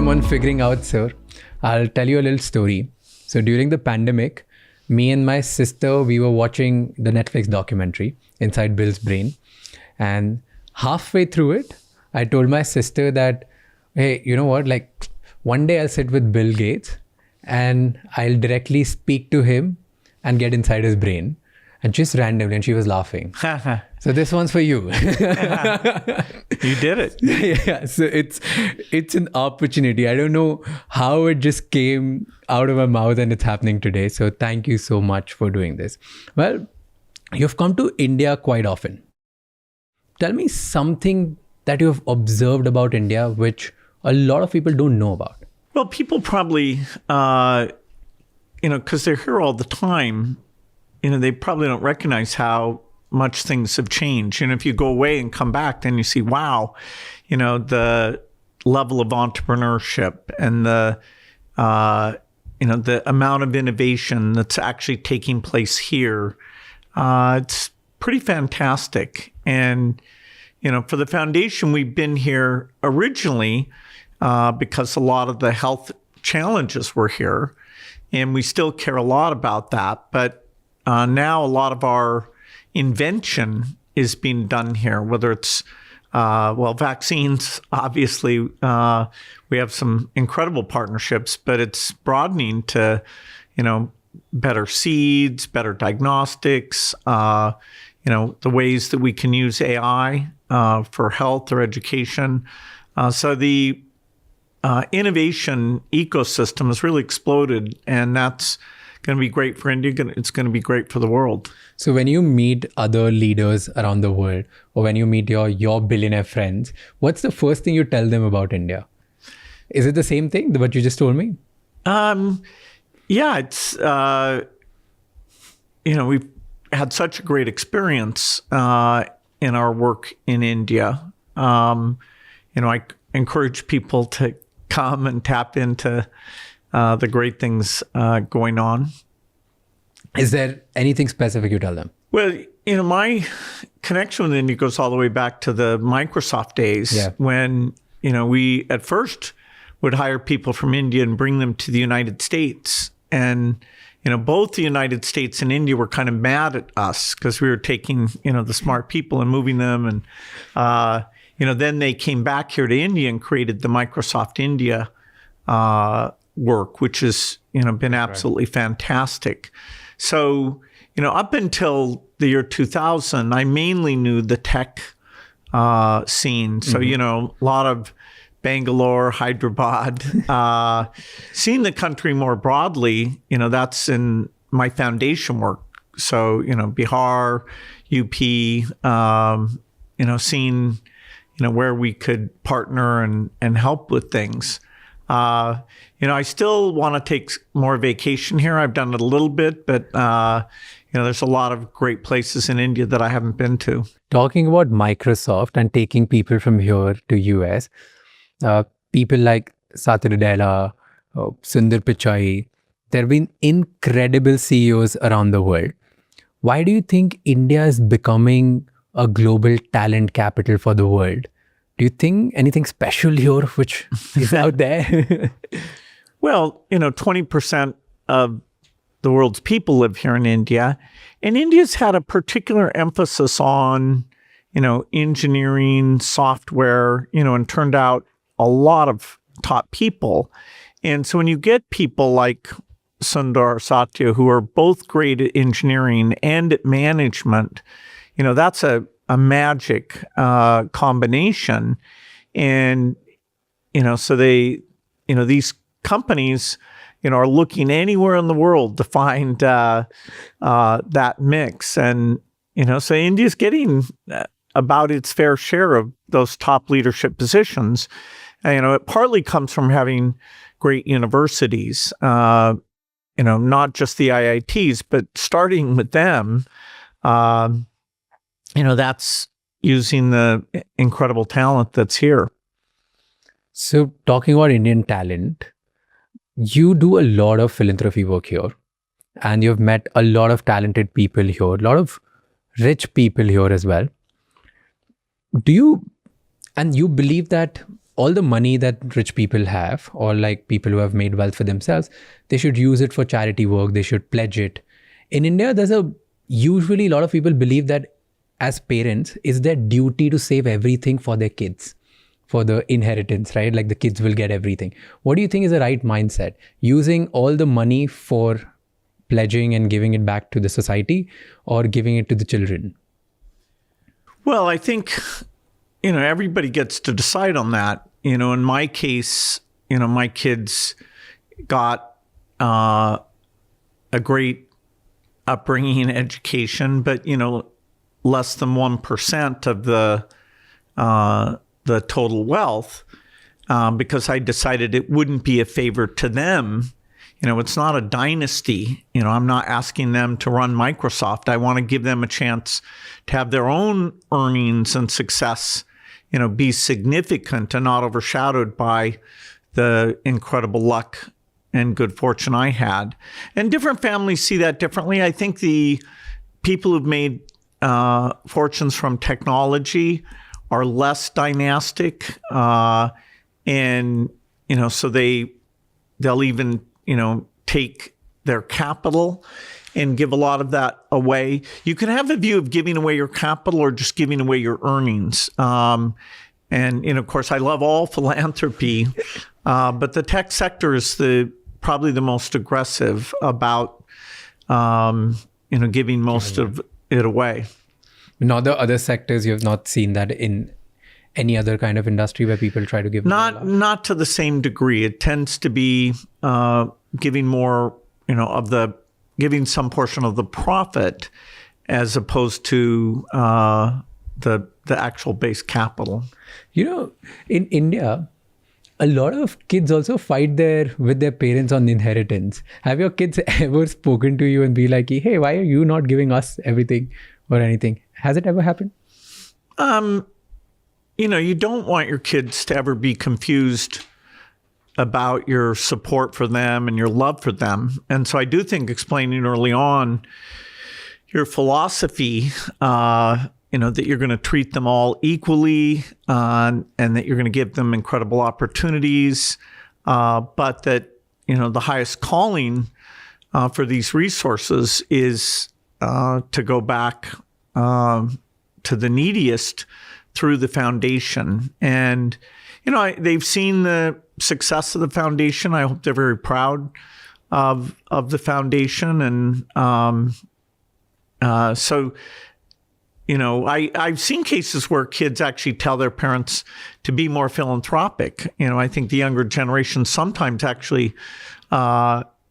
time on figuring out, sir. I'll tell you a little story. So during the pandemic, me and my sister, we were watching the Netflix documentary, Inside Bill's Brain. And halfway through it, I told my sister that, hey, you know what? Like, one day I'll sit with Bill Gates and I'll directly speak to him and get inside his brain. And just randomly, and she was laughing. So this one's for you. You did it. Yeah, so it's an opportunity. I don't know how it just came out of my mouth and it's happening today. So thank you so much for doing this. Well, you've come to India quite often. Tell me something that you've observed about India, which a lot of people don't know about. Well, people probably, because they're here all the time, they probably don't recognize how much things have changed. If you go away and come back, then you see, wow, the level of entrepreneurship and the amount of innovation that's actually taking place here. It's pretty fantastic. And, for the foundation, we've been here originally because a lot of the health challenges were here, and we still care a lot about that. But now a lot of our invention is being done here, whether it's, vaccines, obviously, we have some incredible partnerships, but it's broadening to, better seeds, better diagnostics, the ways that we can use AI for health or education. So the innovation ecosystem has really exploded, and that's going to be great for India. It's going to be great for the world. So when you meet other leaders around the world, or when you meet your billionaire friends, what's the first thing you tell them about India? Is it the same thing, what you just told me? Yeah, it's, we've had such a great experience in our work in India. I encourage people to come and tap into the great things going on. Is there anything specific you tell them? Well, my connection with India goes all the way back to the Microsoft days when, we at first would hire people from India and bring them to the United States. And, both the United States and India were kind of mad at us because we were taking, the smart people and moving them. And, then they came back here to India and created the Microsoft India work, which has, been absolutely fantastic. So, up until the year 2000, I mainly knew the tech scene. So, a lot of Bangalore, Hyderabad, seeing the country more broadly, that's in my foundation work. So, Bihar, UP, seeing, where we could partner and help with things. I still want to take more vacation here. I've done it a little bit, but, there's a lot of great places in India that I haven't been to. Talking about Microsoft and taking people from here to US, people like Satya Nadella, Sundar Pichai, there have been incredible CEOs around the world. Why do you think India is becoming a global talent capital for the world? Do you think anything special here which is out there? Well, 20% of the world's people live here in India. And India's had a particular emphasis on, engineering, software, and turned out a lot of top people. And so when you get people like Sundar, Satya, who are both great at engineering and at management, that's a magic combination. And, so they, these companies, are looking anywhere in the world to find that mix. And, so India's getting about its fair share of those top leadership positions. And, it partly comes from having great universities, not just the IITs, but starting with them, that's using the incredible talent that's here. So talking about Indian talent, you do a lot of philanthropy work here, and you've met a lot of talented people here, a lot of rich people here as well. You believe that all the money that rich people have, or like people who have made wealth for themselves, they should use it for charity work. They should pledge it. In India, usually a lot of people believe that as parents, it's their duty to save everything for their kids, for the inheritance, right? Like the kids will get everything. What do you think is the right mindset? Using all the money for pledging and giving it back to the society, or giving it to the children? Well, I think, everybody gets to decide on that. In my case, my kids got a great upbringing and education, but, less than 1% of the total wealth, because I decided it wouldn't be a favor to them. It's not a dynasty. I'm not asking them to run Microsoft. I want to give them a chance to have their own earnings and success, be significant and not overshadowed by the incredible luck and good fortune I had. And different families see that differently. I think the people who've made fortunes from technology are less dynastic, and so they'll even take their capital and give a lot of that away. You can have a view of giving away your capital or just giving away your earnings. And of course, I love all philanthropy, but the tech sector is probably the most aggressive about giving most of it away. Not the other sectors, you have not seen that in any other kind of industry where people try to give? Not to the same degree. It tends to be giving more, giving some portion of the profit as opposed to the actual base capital. In India, a lot of kids also fight with their parents on inheritance. Have your kids ever spoken to you and be like, hey, why are you not giving us everything or anything? Has it ever happened? You don't want your kids to ever be confused about your support for them and your love for them. And so I do think explaining early on your philosophy, that you're going to treat them all equally, and that you're going to give them incredible opportunities, but that, the highest calling for these resources is to go back to the neediest through the foundation. And, they've seen the success of the foundation. I hope they're very proud of the foundation. And so, I've seen cases where kids actually tell their parents to be more philanthropic. I think the younger generation sometimes actually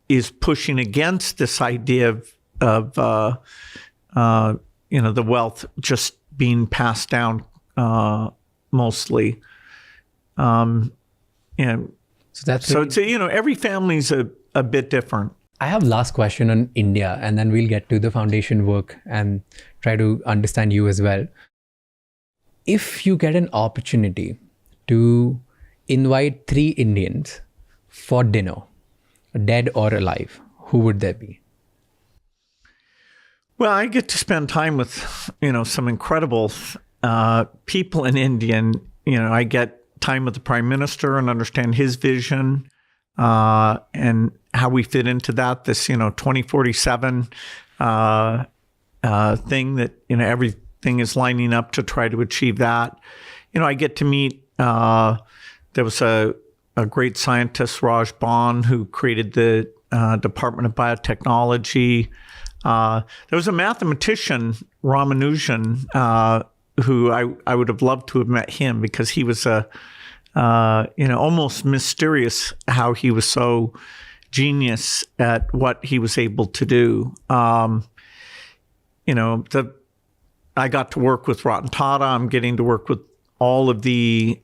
is pushing against this idea of the wealth just being passed down mostly. So it's every family's a bit different. I have last question on India, and then we'll get to the foundation work and try to understand you as well. If you get an opportunity to invite 3 Indians for dinner, dead or alive, who would they be? Well, I get to spend time with, some incredible people in India. And, I get time with the Prime Minister and understand his vision and how we fit into that, this, 2047 thing that, everything is lining up to try to achieve that. I get to meet, there was a great scientist, Raj Bhan, who created the Department of Biotechnology. There was a mathematician, Ramanujan, who I would have loved to have met him, because he was almost mysterious how he was so genius at what he was able to do. I got to work with Ratan Tata. I'm getting to work with all of the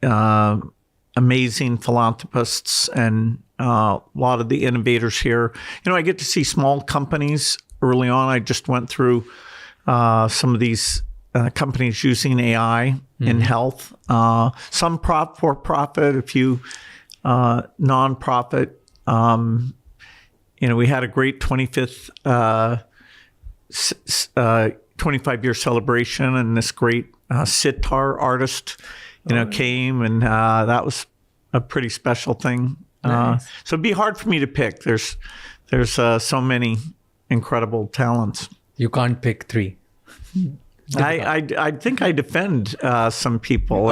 amazing philanthropists and a lot of the innovators here. I get to see small companies early on. I just went through some of these companies using AI in health, some for-profit, a few nonprofit. We had a great 25-year celebration, and this great sitar artist came, and that was a pretty special thing. Nice. So it'd be hard for me to pick. There's so many incredible talents. You can't pick three. I think I defend some people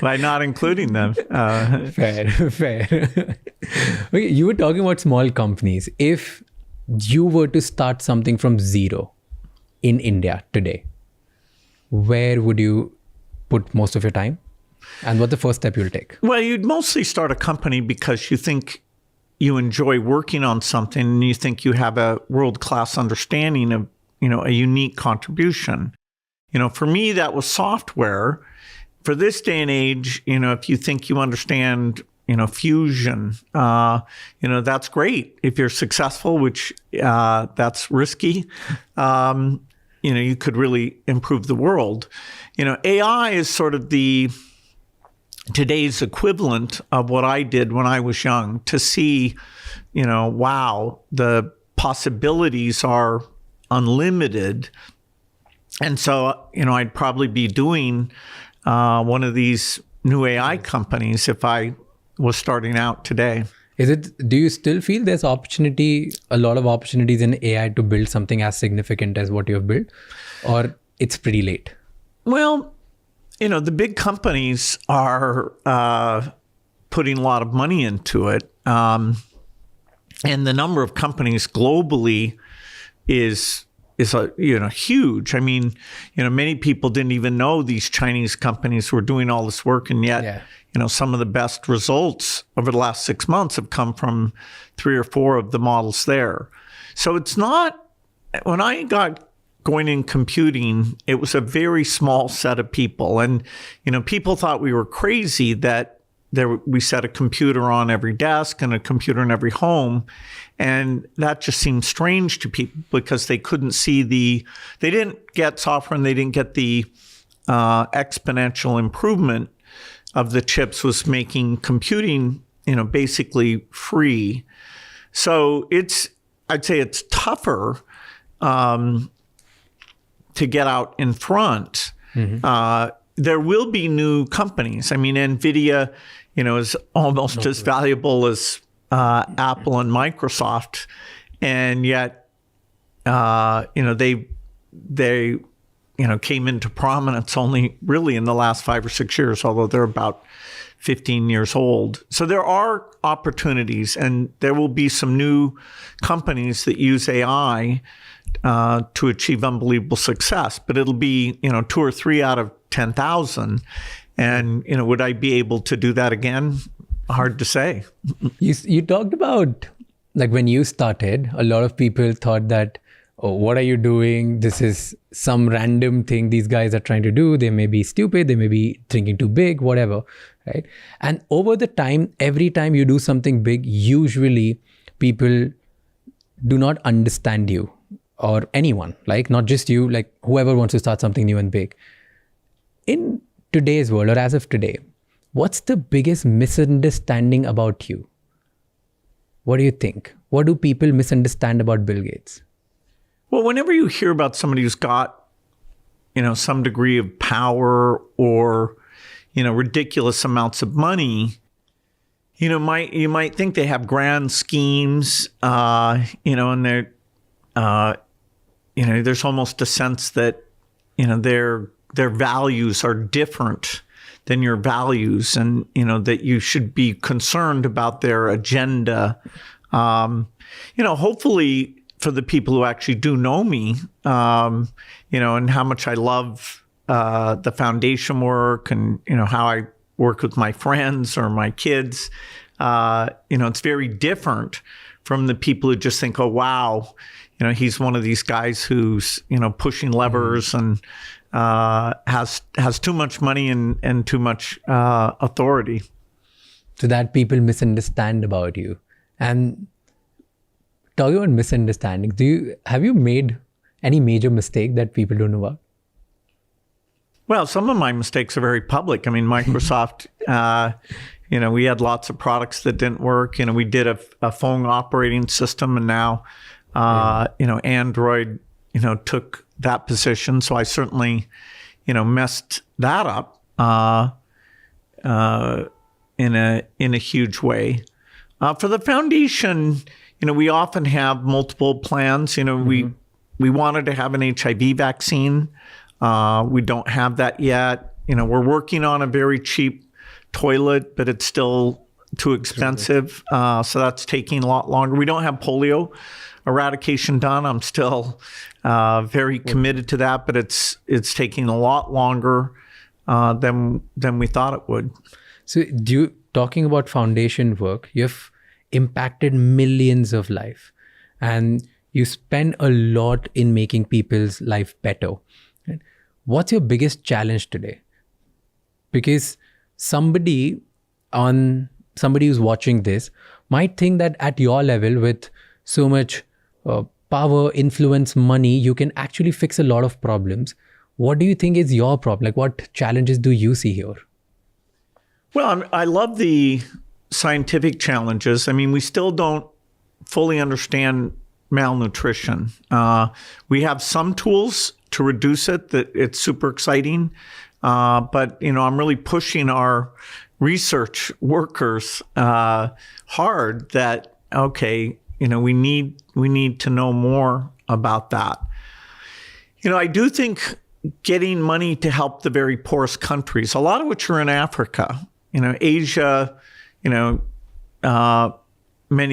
by not including them. Fair. Okay, you were talking about small companies. If you were to start something from zero in India today, where would you put most of your time? And what's the first step you'll take? Well, you'd mostly start a company because you think you enjoy working on something and you think you have a world-class understanding of, a unique contribution. For me, that was software. For this day and age, if you think you understand, fusion, that's great. If you're successful, which that's risky, you could really improve the world. AI is sort of today's equivalent of what I did when I was young, to see, wow, the possibilities are unlimited. And so, I'd probably be doing one of these new AI companies if I was starting out today. Do you still feel there's a lot of opportunities in AI to build something as significant as what you've built, or it's pretty late? Well, the big companies are putting a lot of money into it. And the number of companies globally is huge. I mean, many people didn't even know these Chinese companies were doing all this work, and yet, some of the best results over the last 6 months have come from 3 or 4 of the models there. So it's not, when I got going in computing, it was a very small set of people, and people thought we were crazy that we set a computer on every desk and a computer in every home. And that just seemed strange to people because they couldn't see they didn't get software, and they didn't get the exponential improvement of the chips was making computing, basically free. So I'd say it's tougher to get out in front. Mm-hmm. There will be new companies. I mean, NVIDIA, is almost as valuable as Apple and Microsoft, and yet, they came into prominence only really in the last 5 or 6 years, although they're about 15 years old. So there are opportunities, and there will be some new companies that use AI to achieve unbelievable success, but it'll be, 2 or 3 out of 10,000. And, would I be able to do that again? Hard to say. You talked about, like, when you started, a lot of people thought that, oh, what are you doing? This is some random thing these guys are trying to do. They may be stupid. They may be thinking too big, whatever, right? And over the time, every time you do something big, usually people do not understand you, or anyone, like not just you, like whoever wants to start something new and big. In today's world, or as of today, what's the biggest misunderstanding about you? What do you think? What do people misunderstand about Bill Gates? Well, whenever you hear about somebody who's got, some degree of power or, ridiculous amounts of money, you might think they have grand schemes, and they're, there's almost a sense that, their values are different than your values, and, that you should be concerned about their agenda. Hopefully for the people who actually do know me, and how much I love the foundation work, and, how I work with my friends or my kids, it's very different from the people who just think, oh, wow, he's one of these guys who's, pushing levers and has too much money and too much authority. So that people misunderstand about you. And talking about misunderstandings, have you made any major mistake that people don't know about? Well, some of my mistakes are very public. I mean, Microsoft, we had lots of products that didn't work. We did a phone operating system, and now, Android, took that position. So I certainly, messed that up in a huge way. For the foundation, we often have multiple plans. We wanted to have an HIV vaccine. We don't have that yet. We're working on a very cheap toilet, but it's still too expensive. So that's taking a lot longer. We don't have polio eradication done. I'm still very committed to that, but it's taking a lot longer than we thought it would. So talking about foundation work, you've impacted millions of lives and you spend a lot in making people's life better. What's your biggest challenge today? Because somebody who's watching this might think that at your level, with so much power, influence, money, you can actually fix a lot of problems. What do you think is your problem? Like, what challenges do you see here? Well, I love the scientific challenges. I mean, we still don't fully understand malnutrition. We have some tools to reduce it, that it's super exciting. But, I'm really pushing our research workers hard that, okay, we need to know more about that. I do think getting money to help the very poorest countries, a lot of which are in Africa, Asia, many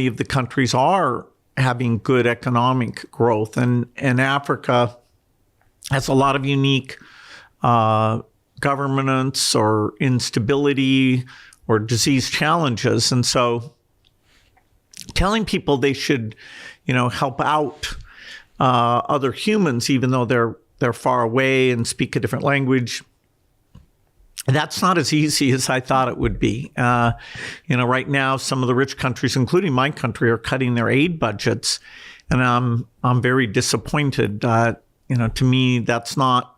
of the countries are having good economic growth, and Africa has a lot of unique governance or instability or disease challenges. And so telling people they should, help out other humans, even though they're far away and speak a different language, that's not as easy as I thought it would be. Right now, some of the rich countries, including my country, are cutting their aid budgets, and I'm very disappointed. To me, that's not,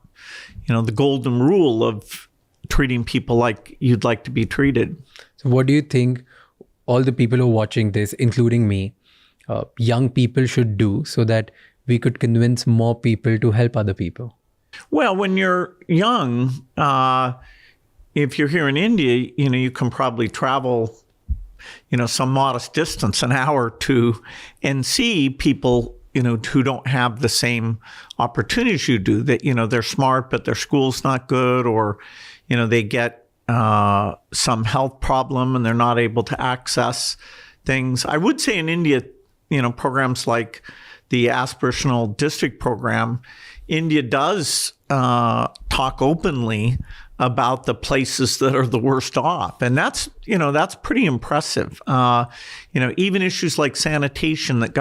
the golden rule of treating people like you'd like to be treated. So what do you think all the people who are watching this, including me, young people should do so that we could convince more people to help other people? Well, when you're young, if you're here in India, you can probably travel, some modest distance, an hour or two, and see people, who don't have the same opportunities you do, that, they're smart, but their school's not good, or, they get some health problem and they're not able to access things. I would say in India, programs like the aspirational district program, India does talk openly about the places that are the worst off. And that's pretty impressive. Even issues like sanitation that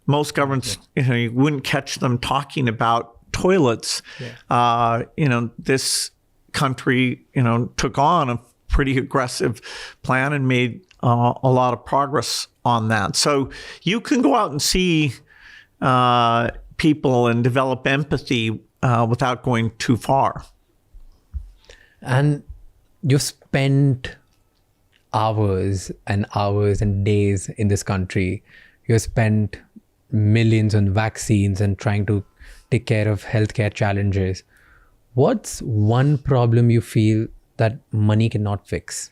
most governments, you wouldn't catch them talking about toilets. Yeah. This country, took on a pretty aggressive plan and made a lot of progress on that. So you can go out and see people and develop empathy without going too far. And you've spent hours and hours and days in this country. You've spent millions on vaccines and trying to take care of healthcare challenges. What's one problem you feel that money cannot fix?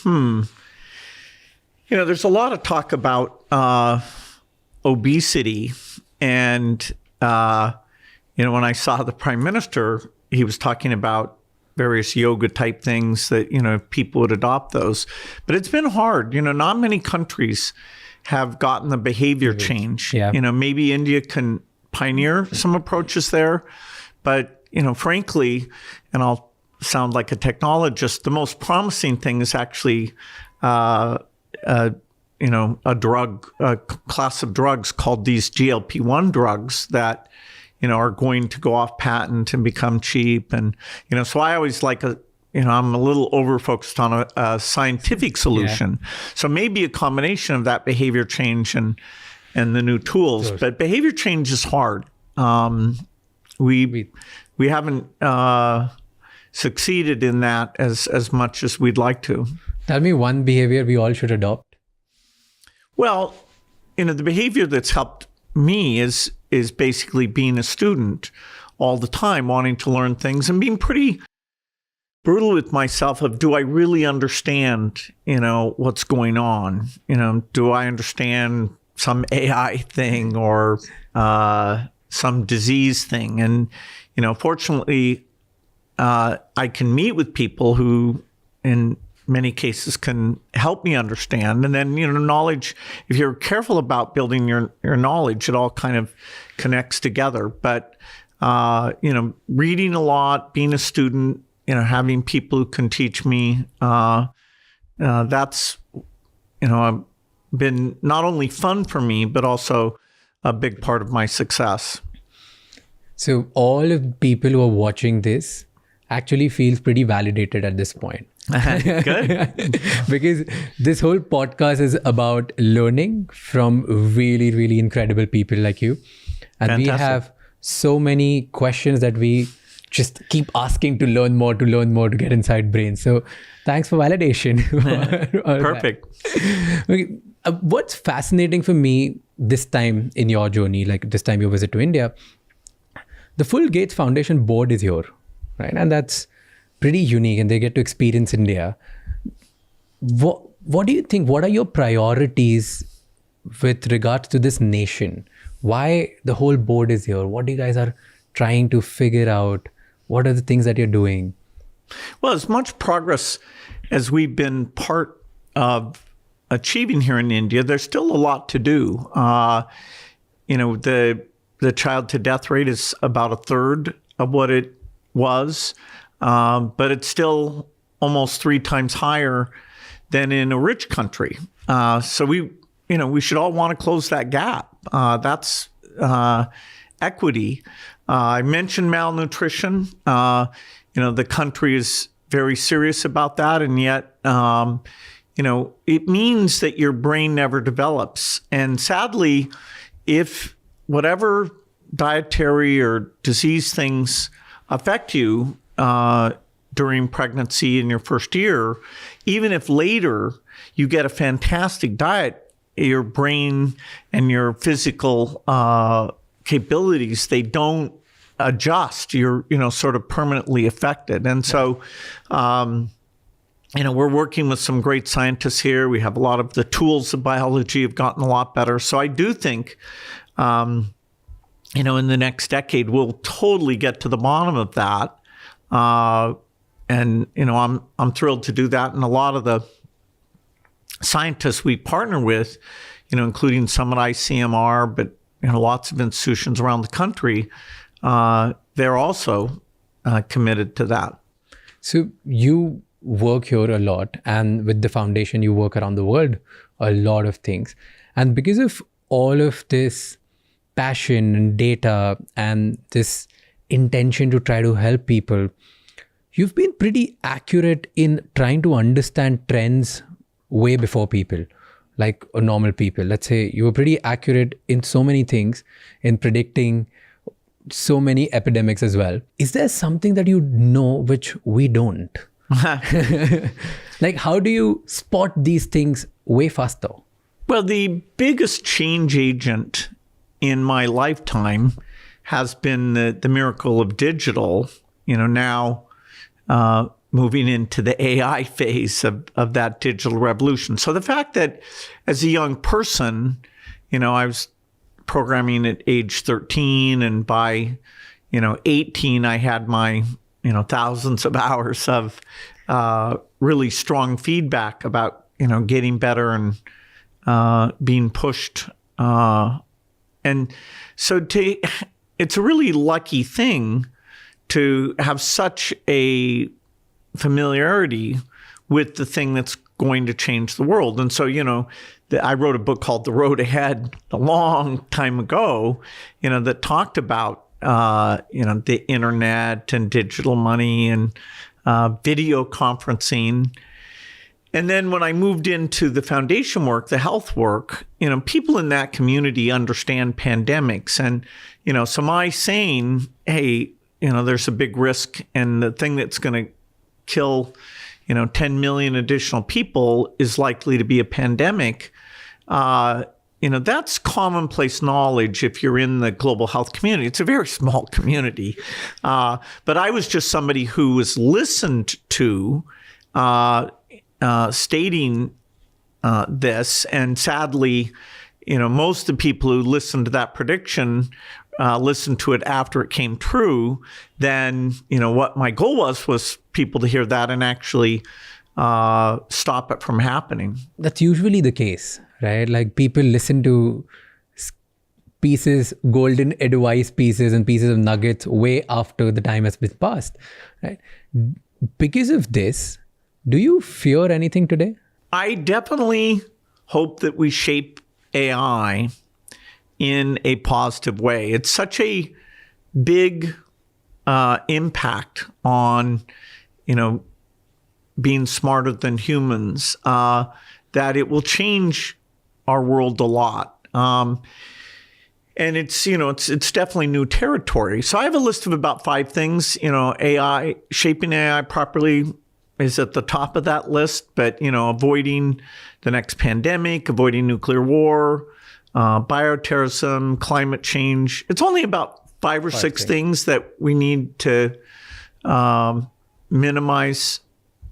There's a lot of talk about obesity. And, when I saw the Prime Minister, he was talking about various yoga type things that, if people would adopt those. But it's been hard. Not many countries have gotten the behavior change. Yeah. Maybe India can pioneer some approaches there. But, frankly, and I'll sound like a technologist, the most promising thing is actually, a class of drugs called these GLP-1 drugs that, are going to go off patent and become cheap. And, so I always like I'm a little over-focused on a scientific solution. Yeah. So maybe a combination of that behavior change and the new tools. Sure. But behavior change is hard. We haven't succeeded in that as much as we'd like to. Tell me one behavior we all should adopt. Well, the behavior that's helped me is basically being a student all the time, wanting to learn things and being pretty brutal with myself of, do I really understand, what's going on? Do I understand some AI thing or some disease thing? And, fortunately, I can meet with people who, in many cases, can help me understand. And then, knowledge, if you're careful about building your knowledge, it all kind of connects together. But, reading a lot, being a student, having people who can teach me, that's, been not only fun for me, but also a big part of my success. So all of the people who are watching this actually feels pretty validated at this point. Good. Because this whole podcast is about learning from really, really incredible people like you. And Fantastic. we have so many questions that we just keep asking to learn more, to get inside brains. So thanks for validation. Perfect. Okay. What's fascinating for me this time in your journey, like this time you visit to India, the full Gates Foundation board is here, right? And that's pretty unique, and they get to experience India. What do you think? What are your priorities with regards to this nation? Why the whole board is here? What you guys are trying to figure out? What are the things that you're doing? Well, as much progress as we've been part of achieving here in India, there's still a lot to do. The child to death rate is about a third of what it was, but it's still almost 3 times higher than in a rich country. So we should all want to close that gap. That's equity. I mentioned malnutrition. The country is very serious about that, and yet, it means that your brain never develops. And sadly, if whatever dietary or disease things affect you during pregnancy in your first year, even if later you get a fantastic diet, your brain and your physical capabilities, they don't adjust. You're, sort of permanently affected. And so, we're working with some great scientists here. We have a lot of the tools of biology have gotten a lot better. So I do think, in the next decade, we'll totally get to the bottom of that. And, I'm thrilled to do that. And a lot of the scientists we partner with, including some at ICMR, but, lots of institutions around the country, they're also committed to that. So you work here a lot, and with the foundation, you work around the world, a lot of things. And because of all of this passion and data and this intention to try to help people, you've been pretty accurate in trying to understand trends way before people, like normal people. Let's say you were pretty accurate in so many things, in predicting so many epidemics as well. Is there something that you know which we don't? Like, how do you spot these things way faster? Well, the biggest change agent in my lifetime has been the miracle of digital, now moving into the AI phase of that digital revolution. So the fact that as a young person, I was programming at age 13, and by, 18, I had my, thousands of hours of really strong feedback about, getting better and being pushed. And so it's a really lucky thing to have such a familiarity with the thing that's going to change the world. And so, I wrote a book called The Road Ahead a long time ago, that talked about, the internet and digital money and video conferencing. And then when I moved into the foundation work, the health work, people in that community understand pandemics. And, so my saying, hey, there's a big risk, and the thing that's going to kill, 10 million additional people is likely to be a pandemic, that's commonplace knowledge if you're in the global health community. It's a very small community. But I was just somebody who was listened to stating this. And sadly, most of the people who listened to that prediction listened to it after it came true. Then, what my goal was people to hear that and actually stop it from happening. That's usually the case, right? Like people listen to pieces, golden advice pieces and pieces of nuggets way after the time has been passed, right? Because of this, do you fear anything today? I definitely hope that we shape AI in a positive way. It's such a big impact on, being smarter than humans, that it will change our world a lot. And it's definitely new territory. So I have a list of about 5 things. AI, shaping AI properly is at the top of that list. But, avoiding the next pandemic, avoiding nuclear war, bioterrorism, climate change. It's only about 5 or 6 things that we need to minimize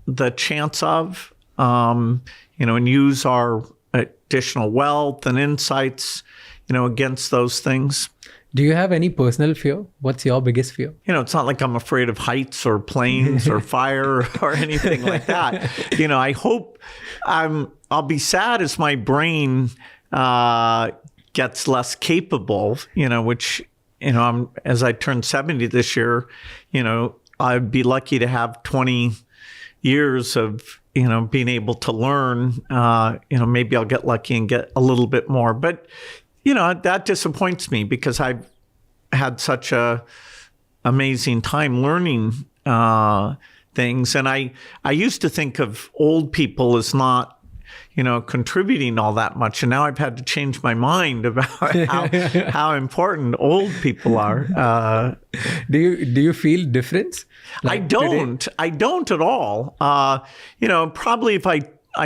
the chance of, and use our additional wealth and insights, against those things. Do you have any personal fear? What's your biggest fear? It's not like I'm afraid of heights or planes or fire or anything like that. I hope I'll be sad as my brain gets less capable, which, as I turn 70 this year, I'd be lucky to have 20 years of, being able to learn. Maybe I'll get lucky and get a little bit more. But, that disappoints me because I've had such a amazing time learning things. And I used to think of old people as not, contributing all that much. And now I've had to change my mind about how important old people are. Do you feel difference? Like I don't at all. Probably if I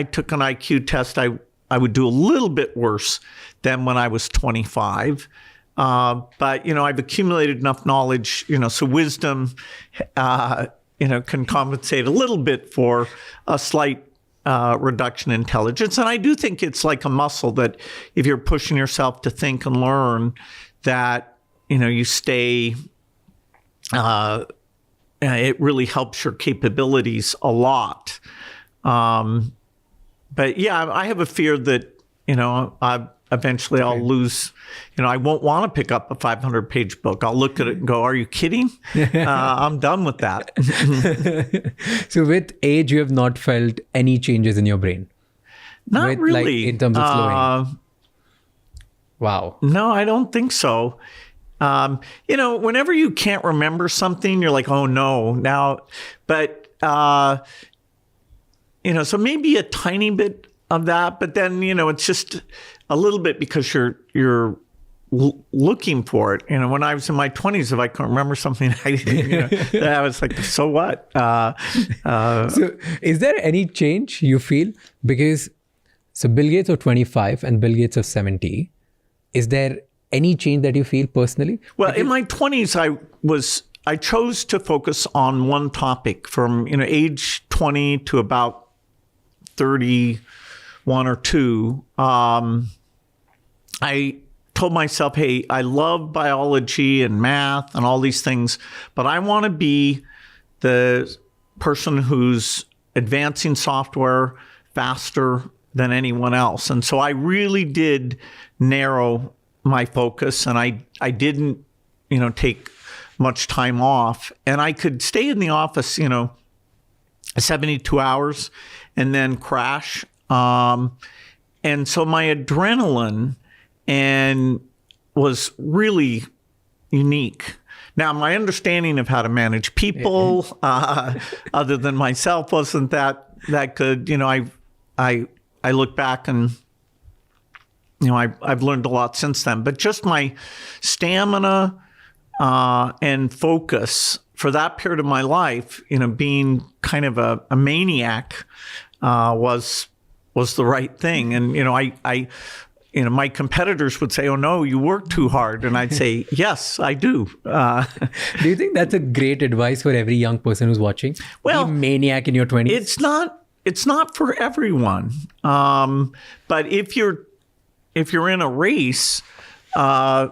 took an IQ test, I would do a little bit worse than when I was 25. But, I've accumulated enough knowledge, so wisdom, can compensate a little bit for a slight reduction in intelligence. And I do think it's like a muscle that if you're pushing yourself to think and learn, that, you stay, it really helps your capabilities a lot. But yeah, I have a fear that, eventually I'll lose, I won't want to pick up a 500-page book. I'll look at it and go, are you kidding? I'm done with that. So with age, you have not felt any changes in your brain? Not really. Like, in terms of slowing? Wow. No, I don't think so. Whenever you can't remember something, you're like, oh no, now, but, so maybe a tiny bit of that, but then, it's just a little bit because you're looking for it. When I was in my 20s, if I couldn't remember something, I was like, so what? So is there any change you feel? Because, so Bill Gates of 25 and Bill Gates of 70, is there any change that you feel personally? Well, in my 20s, I chose to focus on one topic from, age 20 to about 31 or 2. I told myself, hey, I love biology and math and all these things, but I want to be the person who's advancing software faster than anyone else. And so I really did narrow my focus, and I didn't, take much time off. And I could stay in the office, 72 hours and then crash. And so my adrenaline was really unique. Now, my understanding of how to manage people, other than myself, wasn't that good. I look back and, I've learned a lot since then. But just my stamina and focus for that period of my life, being kind of a maniac, was the right thing. And, my competitors would say, "Oh no, you work too hard," and I'd say, "Yes, I do." Do you think that's a great advice for every young person who's watching? Well, be a maniac in your 20s. It's not for everyone. But if you're in a race, and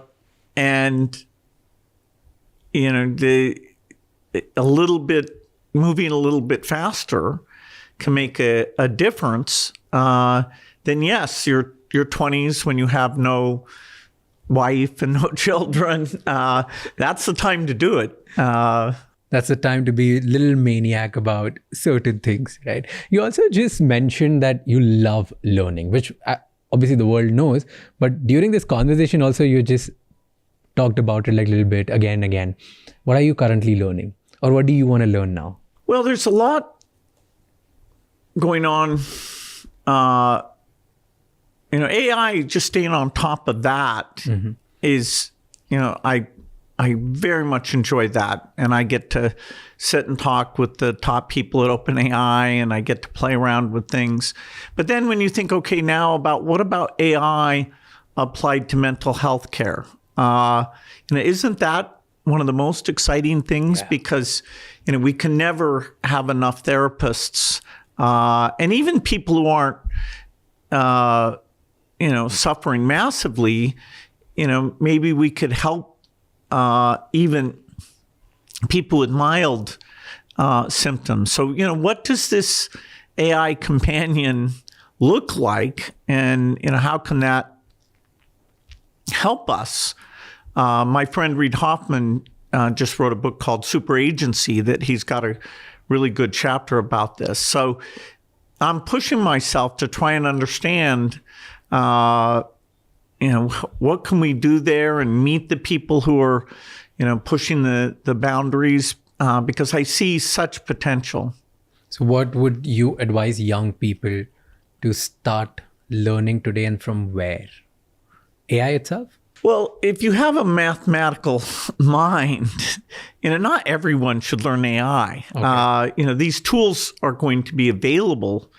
moving a little bit faster can make a difference, then yes, your 20s, when you have no wife and no children, that's the time to do it. That's the time to be a little maniac about certain things, right? You also just mentioned that you love learning, which obviously the world knows. But during this conversation also, you just talked about it like a little bit again and again. What are you currently learning? Or what do you want to learn now? Well, there's a lot going on. AI, just staying on top of that is, I very much enjoy that. And I get to sit and talk with the top people at OpenAI, and I get to play around with things. But then when you think, okay, now what about AI applied to mental health care? Isn't that one of the most exciting things? Yeah. Because, we can never have enough therapists, and even people who aren't, suffering massively, maybe we could help even people with mild symptoms. So, what does this AI companion look like? And, how can that help us? My friend Reid Hoffman just wrote a book called Super Agency that he's got a really good chapter about this. So I'm pushing myself to try and understand what can we do there and meet the people who are, pushing the boundaries, because I see such potential. So what would you advise young people to start learning today, and from where? AI itself? Well, if you have a mathematical mind, not everyone should learn AI. Okay. These tools are going to be available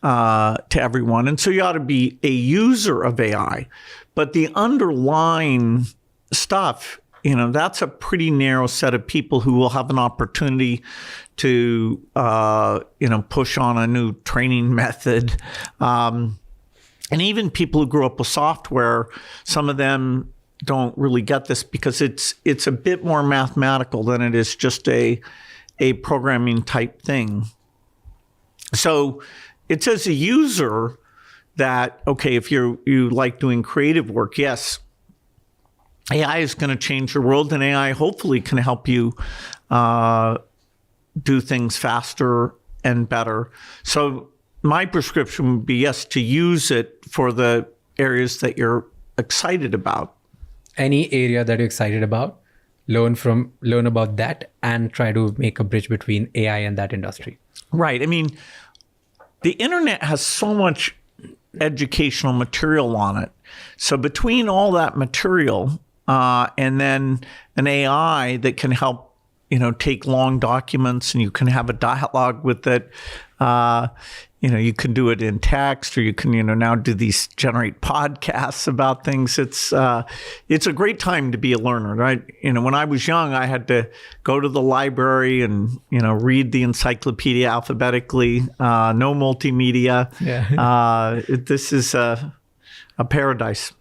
to everyone. And so you ought to be a user of AI. But the underlying stuff, that's a pretty narrow set of people who will have an opportunity to, push on a new training method. And even people who grew up with software, some of them don't really get this because it's a bit more mathematical than it is just a programming type thing. So it's as a user that, okay, if you like doing creative work, yes, AI is going to change your world, and AI hopefully can help you do things faster and better. So my prescription would be, yes, to use it for the areas that you're excited about. Any area that you're excited about, learn about that and try to make a bridge between AI and that industry. Right. I mean, the internet has so much educational material on it. So between all that material and then an AI that can help, take long documents, and you can have a dialogue with it. You can do it in text, or you can, now do these generate podcasts about things. It's a great time to be a learner, right? When I was young, I had to go to the library and, read the encyclopedia alphabetically, no multimedia. Yeah. This is a paradise.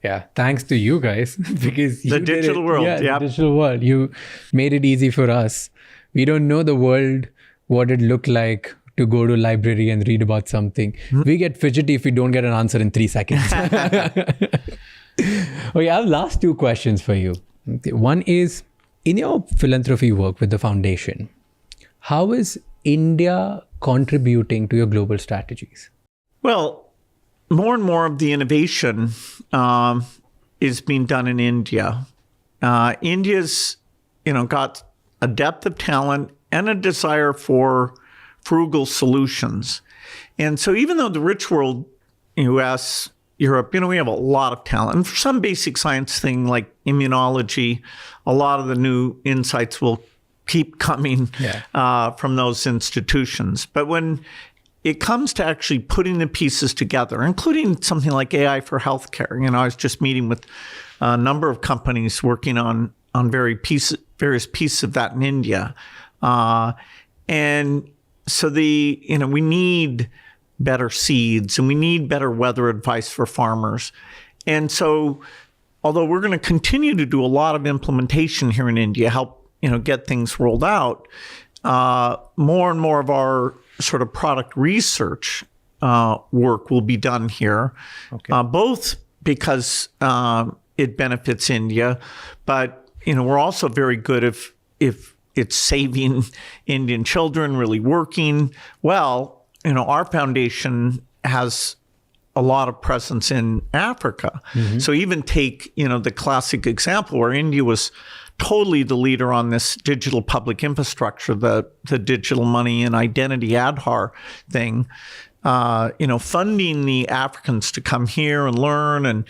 Yeah, thanks to you guys, because the digital world. Yeah, yep. The digital world. You made it easy for us. We don't know the world, what it looked like to go to a library and read about something. Mm-hmm. We get fidgety if we don't get an answer in 3 seconds. Okay, I have last 2 questions for you. Okay, one is, in your philanthropy work with the foundation, how is India contributing to your global strategies? Well, more and more of the innovation is being done in India. India's, got a depth of talent and a desire for frugal solutions. And so even though the rich world, US, Europe, we have a lot of talent. And for some basic science thing like immunology, a lot of the new insights will keep coming from those institutions. But when it comes to actually putting the pieces together, including something like AI for healthcare. I was just meeting with a number of companies working on various pieces of that in India. And so we need better seeds and we need better weather advice for farmers. And so although we're going to continue to do a lot of implementation here in India, help get things rolled out, more and more of our sort of product research work will be done here, both because it benefits India, but we're also very good if it's saving Indian children, really working well. Our foundation has a lot of presence in Africa. So even take the classic example where India was totally the leader on this digital public infrastructure, the digital money and identity Aadhaar thing, funding the Africans to come here and learn and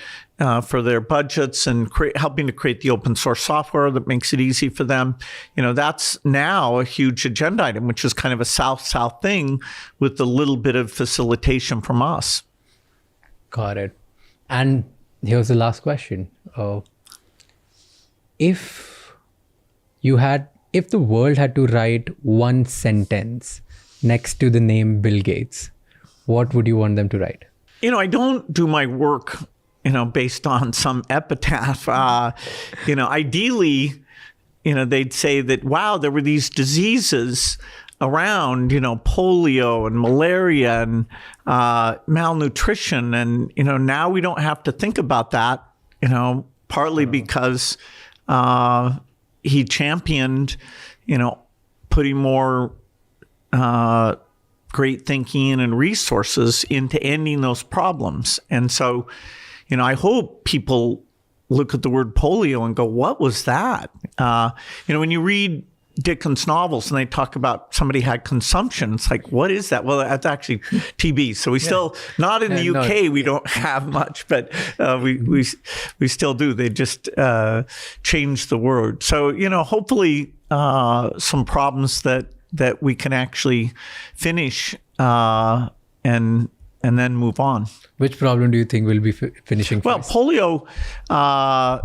for their budgets and helping to create the open source software that makes it easy for them. That's now a huge agenda item, which is kind of a South-South thing with a little bit of facilitation from us. Got it. And here's the last question. If the world had to write one sentence next to the name Bill Gates, what would you want them to write? I don't do my work, based on some epitaph. Ideally, they'd say that, wow, there were these diseases around, polio and malaria and malnutrition. And, now we don't have to think about that, partly because he championed, putting more great thinking and resources into ending those problems. And so, I hope people look at the word polio and go, what was that? When you read Dickens novels and they talk about somebody had consumption, it's like, what is that? Well, that's actually TB. So we still, not in the UK, we don't have much, but we still do. They just changed the word. So, hopefully some problems that we can actually finish and then move on. Which problem do you think will be finishing first? Well, polio, I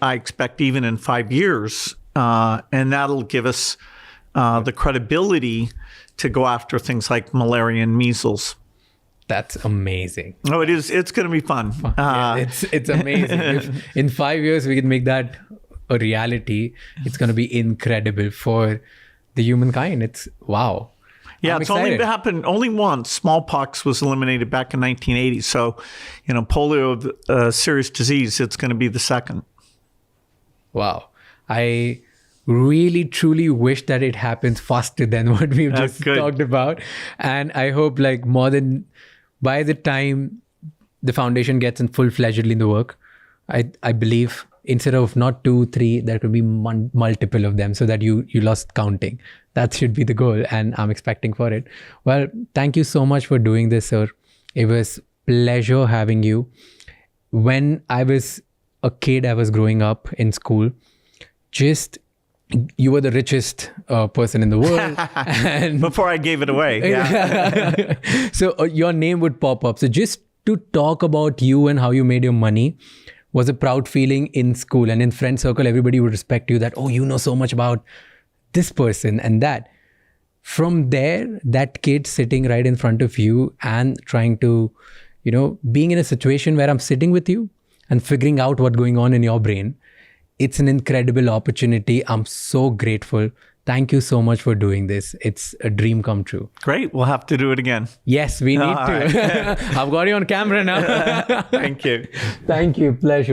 expect even in 5 years, and that'll give us the credibility to go after things like malaria and measles. That's amazing. Oh, it is. It's going to be fun. It's amazing. If in 5 years we can make that a reality, it's going to be incredible for the humankind. It's wow. Yeah, it's only happened only once. Smallpox was eliminated back in 1980. So, polio, serious disease, it's going to be the second. Wow. I really, truly wish that it happens faster than what we've just talked about. And I hope by the time the foundation gets in full-fledgedly in the work, I believe instead of not 2, 3, there could be multiple of them so that you lost counting. That should be the goal, and I'm expecting for it. Well, thank you so much for doing this, sir. It was pleasure having you. When I was a kid, I was growing up in school. You were the richest person in the world. And before I gave it away. Yeah. So your name would pop up. So just to talk about you and how you made your money was a proud feeling in school. And in friend circle, everybody would respect you that, oh, you know so much about this person and that. From there, that kid sitting right in front of you and trying to, being in a situation where I'm sitting with you and figuring out what's going on in your brain, it's an incredible opportunity. I'm so grateful. Thank you so much for doing this. It's a dream come true. Great. We'll have to do it again. Yes, we need to. Right. I've got you on camera now. Thank you. Thank you. Pleasure.